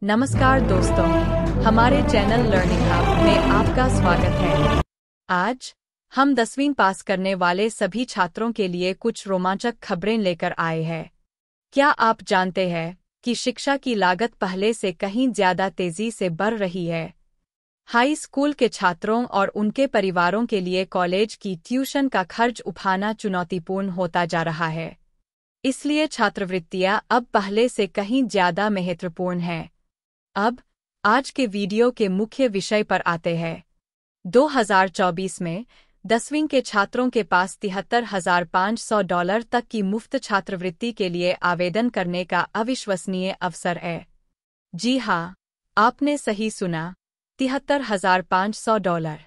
नमस्कार दोस्तों, हमारे चैनल लर्निंग हब में आपका स्वागत है। आज हम 10वीं पास करने वाले सभी छात्रों के लिए कुछ रोमांचक खबरें लेकर आए हैं। क्या आप जानते हैं कि शिक्षा की लागत पहले से कहीं ज्यादा तेजी से बढ़ रही है? हाई स्कूल के छात्रों और उनके परिवारों के लिए कॉलेज की ट्यूशन का खर्च उठाना चुनौतीपूर्ण होता जा रहा है। इसलिए छात्रवृत्तियां अब पहले से कहीं ज्यादा महत्वपूर्ण हैं। अब आज के वीडियो के मुख्य विषय पर आते हैं। 2024 में 10वीं के छात्रों के पास $73,500 तक की मुफ्त छात्रवृत्ति के लिए आवेदन करने का अविश्वसनीय अवसर है। जी हाँ, आपने सही सुना, $73,500।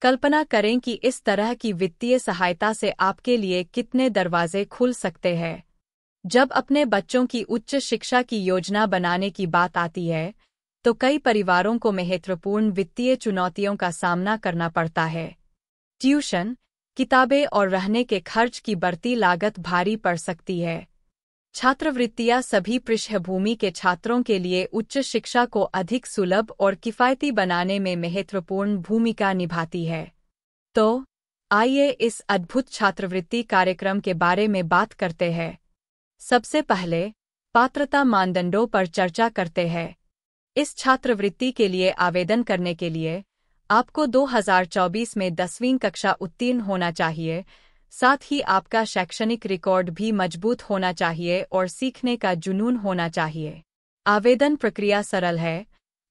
कल्पना करें कि इस तरह की वित्तीय सहायता से आपके लिए कितने दरवाजे खुल सकते हैं। जब अपने बच्चों की उच्च शिक्षा की योजना बनाने की बात आती है, तो कई परिवारों को महत्वपूर्ण वित्तीय चुनौतियों का सामना करना पड़ता है। ट्यूशन, किताबें और रहने के खर्च की बढ़ती लागत भारी पड़ सकती है। छात्रवृत्तियां सभी पृष्ठभूमि के छात्रों के लिए उच्च शिक्षा को अधिक सुलभ और किफ़ायती बनाने में महत्वपूर्ण भूमिका निभाती है। तो आइए इस अद्भुत छात्रवृत्ति कार्यक्रम के बारे में बात करते हैं। सबसे पहले पात्रता मानदंडों पर चर्चा करते हैं। इस छात्रवृत्ति के लिए आवेदन करने के लिए आपको 2024 में 10वीं कक्षा उत्तीर्ण होना चाहिए। साथ ही आपका शैक्षणिक रिकॉर्ड भी मजबूत होना चाहिए और सीखने का जुनून होना चाहिए। आवेदन प्रक्रिया सरल है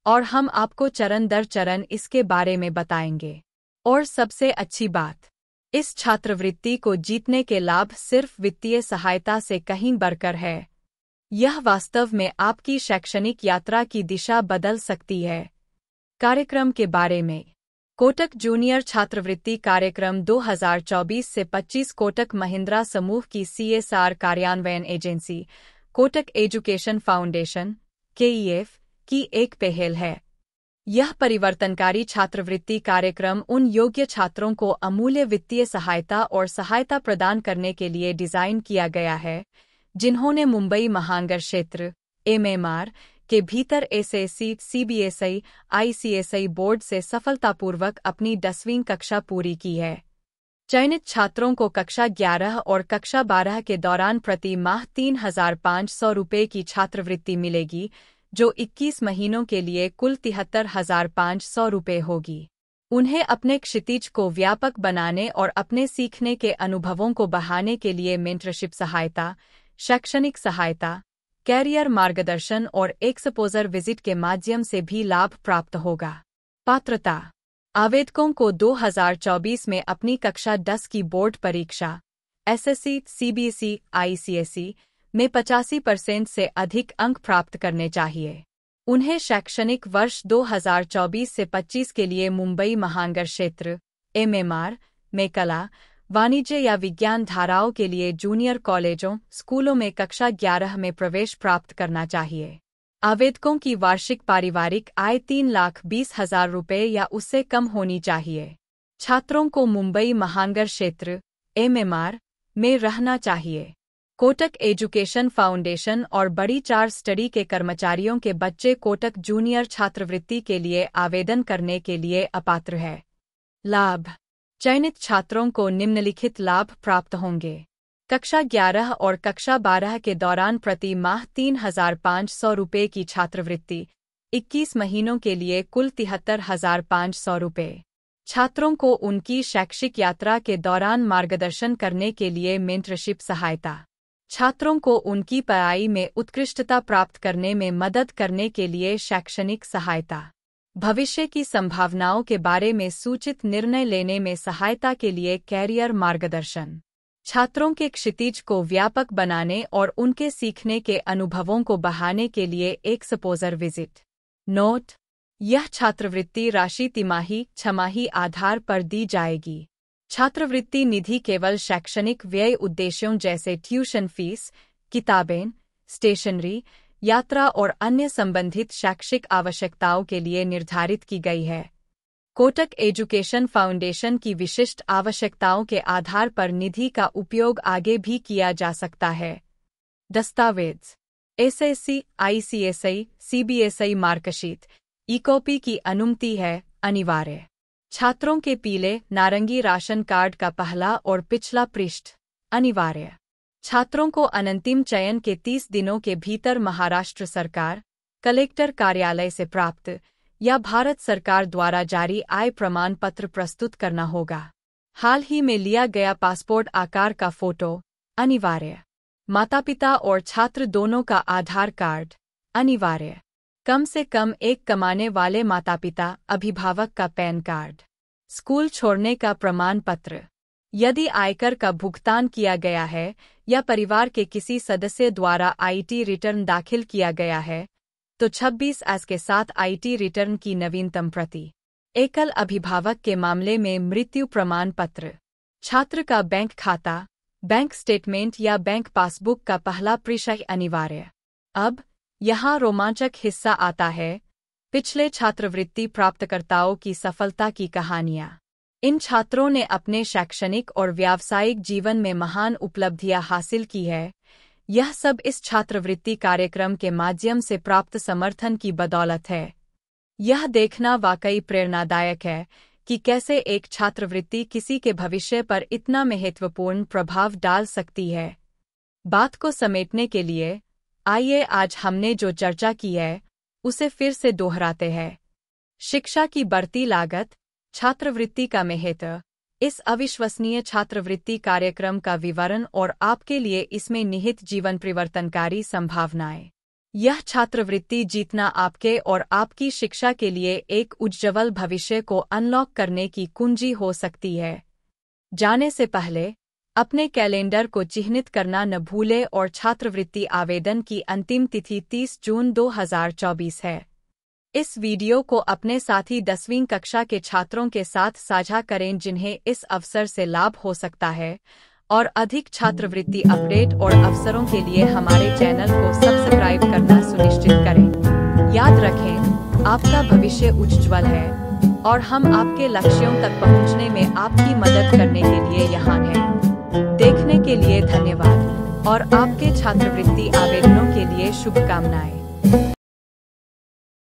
और हम आपको चरण दर चरण इसके बारे में बताएंगे। और सबसे अच्छी बात, इस छात्रवृत्ति को जीतने के लाभ सिर्फ वित्तीय सहायता से कहीं बढ़कर है। यह वास्तव में आपकी शैक्षणिक यात्रा की दिशा बदल सकती है। कार्यक्रम के बारे में कोटक जूनियर छात्रवृत्ति कार्यक्रम 2024 से 25 कोटक महिंद्रा समूह की CSR कार्यान्वयन agency Kotak education foundation KEF की एक पहल है। यह परिवर्तनकारी छात्रवृत्ति कार्यक्रम उन योग्य छात्रों को अमूल्य वित्तीय सहायता और सहायता प्रदान करने के लिए डिज़ाइन किया गया है, जिन्होंने मुंबई महानगर क्षेत्र MMR के भीतर SSC, CBSE, ICSE बोर्ड से सफलतापूर्वक अपनी 10वीं कक्षा पूरी की है। चयनित छात्रों को कक्षा 11 और कक्षा 12 के दौरान प्रति माह ₹3,500 की छात्रवृत्ति मिलेगी, जो 21 महीनों के लिए कुल ₹73,500 होगी। उन्हें अपने क्षितिज को व्यापक बनाने और अपने सीखने के अनुभवों को बढ़ाने के लिए मेंटरशिप सहायता, शैक्षणिक सहायता, कैरियर मार्गदर्शन और एक्सपोजर विजिट के माध्यम से भी लाभ प्राप्त होगा। पात्रता: आवेदकों को 2024 में अपनी कक्षा 10 की बोर्ड परीक्षा SSC, CBSE, ICSE में 85% से अधिक अंक प्राप्त करने चाहिए। उन्हें शैक्षणिक वर्ष 2024 से 25 के लिए मुंबई महानगर क्षेत्र MMR में कला, वाणिज्य या विज्ञान धाराओं के लिए जूनियर कॉलेजों, स्कूलों में कक्षा 11 में प्रवेश प्राप्त करना चाहिए। आवेदकों की वार्षिक पारिवारिक आय ₹3,20,000 या उससे कम होनी चाहिए। छात्रों को मुंबई महानगर क्षेत्र MMR में रहना चाहिए। कोटक एजुकेशन फाउंडेशन और बड़ी 4 स्टडी के कर्मचारियों के बच्चे कोटक जूनियर छात्रवृत्ति के लिए आवेदन करने के लिए अपात्र है। लाभ: चयनित छात्रों को निम्नलिखित लाभ प्राप्त होंगे। कक्षा 11 और कक्षा 12 के दौरान प्रति माह ₹3,500 की छात्रवृत्ति, 21 महीनों के लिए कुल ₹73,500। छात्रों को उनकी शैक्षिक यात्रा के दौरान मार्गदर्शन करने के लिए मेंटरशिप सहायता। छात्रों को उनकी पढ़ाई में उत्कृष्टता प्राप्त करने में मदद करने के लिए शैक्षणिक सहायता। भविष्य की संभावनाओं के बारे में सूचित निर्णय लेने में सहायता के लिए कैरियर मार्गदर्शन। छात्रों के क्षितिज को व्यापक बनाने और उनके सीखने के अनुभवों को बढ़ाने के लिए एक्सपोजर विजिट। नोट: यह छात्रवृत्ति राशि तिमाही, छमाही आधार पर दी जाएगी। छात्रवृत्ति निधि केवल शैक्षणिक व्यय उद्देश्यों जैसे ट्यूशन फीस, किताबें, स्टेशनरी, यात्रा और अन्य संबंधित शैक्षिक आवश्यकताओं के लिए निर्धारित की गई है। कोटक एजुकेशन फाउंडेशन की विशिष्ट आवश्यकताओं के आधार पर निधि का उपयोग आगे भी किया जा सकता है। दस्तावेज: SSC, ICSE, CBSE marksheet, e-copy की अनुमति है अनिवार्य। छात्रों के पीले नारंगी राशन कार्ड का पहला और पिछला पृष्ठ अनिवार्य। छात्रों को अंतिम चयन के 30 दिनों के भीतर महाराष्ट्र सरकार, कलेक्टर कार्यालय से प्राप्त या भारत सरकार द्वारा जारी आय प्रमाण पत्र प्रस्तुत करना होगा। हाल ही में लिया गया पासपोर्ट आकार का फोटो अनिवार्य। माता-पिता और छात्र दोनों का आधार कार्ड अनिवार्य। कम से कम एक कमाने वाले माता-पिता अभिभावक का पैन कार्ड। स्कूल छोड़ने का प्रमाण पत्र। यदि आयकर का भुगतान किया गया है या परिवार के किसी सदस्य द्वारा आईटी रिटर्न दाखिल किया गया है, तो 26 के साथ आईटी रिटर्न की नवीनतम प्रति। एकल अभिभावक के मामले में मृत्यु प्रमाण पत्र। छात्र का बैंक खाता, बैंक स्टेटमेंट या बैंक पासबुक का पहला पृष्ठ अनिवार्य। अब यहाँ रोमांचक हिस्सा आता है, पिछले छात्रवृत्ति प्राप्तकर्ताओं की सफलता की कहानियाँ। इन छात्रों ने अपने शैक्षणिक और व्यावसायिक जीवन में महान उपलब्धियां हासिल की है। यह सब इस छात्रवृत्ति कार्यक्रम के माध्यम से प्राप्त समर्थन की बदौलत है। यह देखना वाकई प्रेरणादायक है कि कैसे एक छात्रवृत्ति किसी के भविष्य पर इतना महत्वपूर्ण प्रभाव डाल सकती है। बात को समेटने के लिए आइए आज हमने जो चर्चा की है उसे फिर से दोहराते हैं। शिक्षा की बढ़ती लागत, छात्रवृत्ति का महत्व, इस अविश्वसनीय छात्रवृत्ति कार्यक्रम का विवरण और आपके लिए इसमें निहित जीवन परिवर्तनकारी संभावनाएं। यह छात्रवृत्ति जीतना आपके और आपकी शिक्षा के लिए एक उज्ज्वल भविष्य को अनलॉक करने की कुंजी हो सकती है। जाने से पहले अपने कैलेंडर को चिह्नित करना न भूलें और छात्रवृत्ति आवेदन की अंतिम तिथि 30 जून 2024 है। इस वीडियो को अपने साथी 10वीं कक्षा के छात्रों के साथ साझा करें जिन्हें इस अवसर से लाभ हो सकता है, और अधिक छात्रवृत्ति अपडेट और अवसरों के लिए हमारे चैनल को सब्सक्राइब करना सुनिश्चित करें। याद रखें, आपका भविष्य उज्ज्वल है और हम आपके लक्ष्यों तक पहुंचने में आपकी मदद करने के लिए यहाँ हैं। देखने के लिए धन्यवाद और आपके छात्रवृत्ति आवेदनों के लिए शुभकामनाएं।